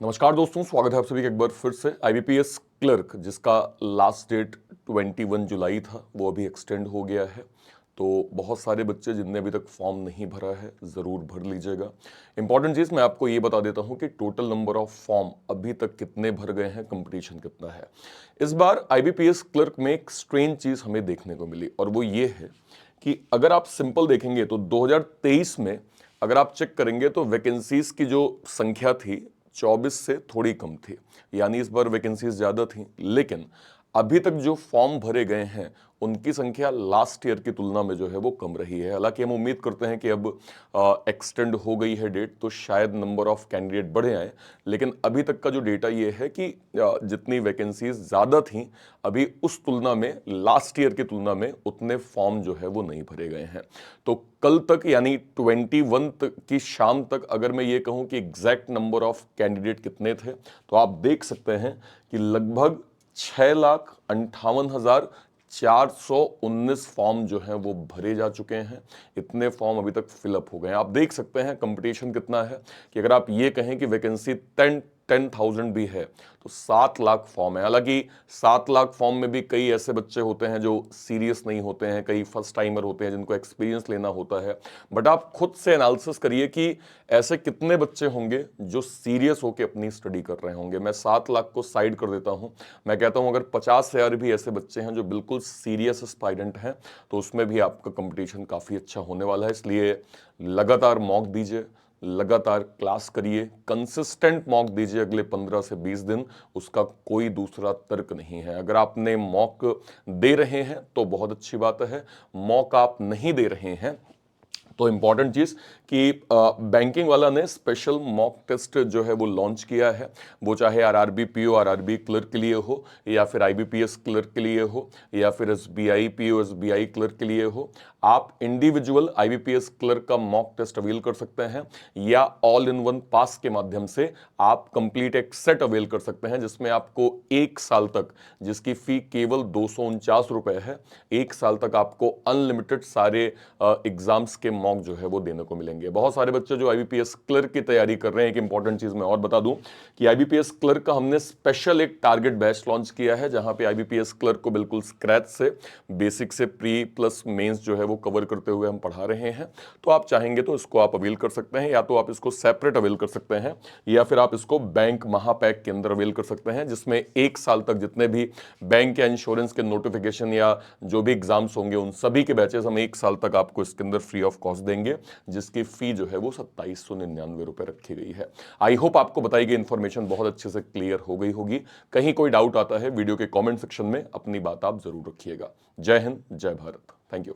नमस्कार दोस्तों, स्वागत है आप सभी का एक बार फिर से। आईबीपीएस क्लर्क जिसका लास्ट डेट 21 जुलाई था वो अभी एक्सटेंड हो गया है। तो बहुत सारे बच्चे जिनने अभी तक फॉर्म नहीं भरा है ज़रूर भर लीजिएगा। इंपॉर्टेंट चीज़ मैं आपको ये बता देता हूँ कि टोटल नंबर ऑफ फॉर्म अभी तक कितने भर गए हैं, कंपटीशन कितना है। इस बार आईबीपीएस क्लर्क में एक स्ट्रेंज चीज़ हमें देखने को मिली और वो ये है कि अगर आप सिंपल देखेंगे तो 2023 में अगर आप चेक करेंगे तो वैकेंसीज की जो संख्या थी 24 से थोड़ी कम थी, यानी इस बार वैकेंसीज ज़्यादा थी। लेकिन अभी तक जो फॉर्म भरे गए हैं उनकी संख्या लास्ट ईयर की तुलना में जो है वो कम रही है। हालांकि हम उम्मीद करते हैं कि अब एक्सटेंड हो गई है डेट तो शायद नंबर ऑफ कैंडिडेट बढ़े आए, लेकिन अभी तक का जो डेटा ये है कि जितनी वैकेंसीज ज़्यादा थी अभी उस तुलना में लास्ट ईयर की तुलना में उतने फॉर्म जो है वो नहीं भरे गए हैं। तो कल तक यानी 21 की शाम तक अगर मैं ये कहूँ कि एग्जैक्ट नंबर ऑफ कैंडिडेट कितने थे तो आप देख सकते हैं कि लगभग 6,58,419 फॉर्म जो हैं वो भरे जा चुके हैं। इतने फॉर्म अभी तक फिलअप हो गए हैं। आप देख सकते हैं कंपटीशन कितना है कि अगर आप ये कहें कि वैकेंसी 10,000 भी है तो 7 लाख फॉर्म है। हालांकि 7 लाख फॉर्म में भी कई ऐसे बच्चे होते हैं जो सीरियस नहीं होते हैं, कई फर्स्ट टाइमर होते हैं जिनको एक्सपीरियंस लेना होता है। बट आप खुद से एनालिसिस करिए कि ऐसे कितने बच्चे होंगे जो सीरियस होकर अपनी स्टडी कर रहे होंगे। मैं 7 लाख को साइड कर देता हूं, मैं कहता हूं अगर 50,000 भी ऐसे बच्चे हैं जो बिल्कुल सीरियस एस्पायरेंट हैं तो उसमें भी आपका कंपटीशन काफ़ी अच्छा होने वाला है। इसलिए लगातार मॉक दीजिए, लगातार क्लास करिए, कंसिस्टेंट मॉक दीजिए अगले 15 से 20 दिन। उसका कोई दूसरा तर्क नहीं है। अगर आपने मॉक दे रहे हैं तो बहुत अच्छी बात है, मॉक आप नहीं दे रहे हैं तो इंपॉर्टेंट चीज कि बैंकिंग वाला ने स्पेशल मॉक टेस्ट जो है वो लॉन्च किया है। वो चाहे आरआरबी पीओ आरआरबी क्लर्क के लिए हो या फिर आईबीपीएस क्लर्क के लिए हो या फिर एसबीआई पीओ एसबीआई क्लर्क के लिए हो, आप इंडिविजुअल आईबीपीएस क्लर्क का मॉक टेस्ट अवेल कर सकते हैं या ऑल इन वन पास के माध्यम से आप कंप्लीट एक सेट अवेल कर सकते हैं जिसमें आपको 1 साल तक, जिसकी फी केवल 249 रुपए है, 1 साल तक आपको अनलिमिटेड सारे एग्जाम्स के मॉक जो है वो देने को मिलेंगे। बहुत सारे बच्चे जो आईबीपीएस क्लर्क की तैयारी कर रहे हैं, एक इंपॉर्टेंट चीज मैं और बता दूं कि आईबीपीएस क्लर्क का हमने स्पेशल एक टारगेट बैच लॉन्च किया है जहां पे आईबीपीएस क्लर्क को बिल्कुल स्क्रैच से, बेसिक से प्री प्लस मेंस जो है वो कवर करते हुए हम पढ़ा रहे हैं। तो आप चाहेंगे तो इसको आप अवेल कर सकते हैं, या तो आप इसको सेपरेट अवेल कर सकते हैं या फिर आप इसको बैंक महापैक के अंदर अवेल कर सकते हैं, जिसमें 1 साल तक जितने भी बैंक या इंश्योरेंस के नोटिफिकेशन या जो भी एग्जाम्स होंगे उन सभी के बैचेस हम 1 साल तक आपको इसके अंदर फ्री ऑफ कॉस्ट देंगे, जिसकी फी जो है वो 2799 रुपए रखी गई है। आई होप आपको बताई गई इंफॉर्मेशन बहुत अच्छे से क्लियर हो गई होगी। कहीं कोई डाउट आता है वीडियो के कमेंट सेक्शन में अपनी बात आप जरूर रखिएगा। जय हिंद, जय भारत, थैंक यू।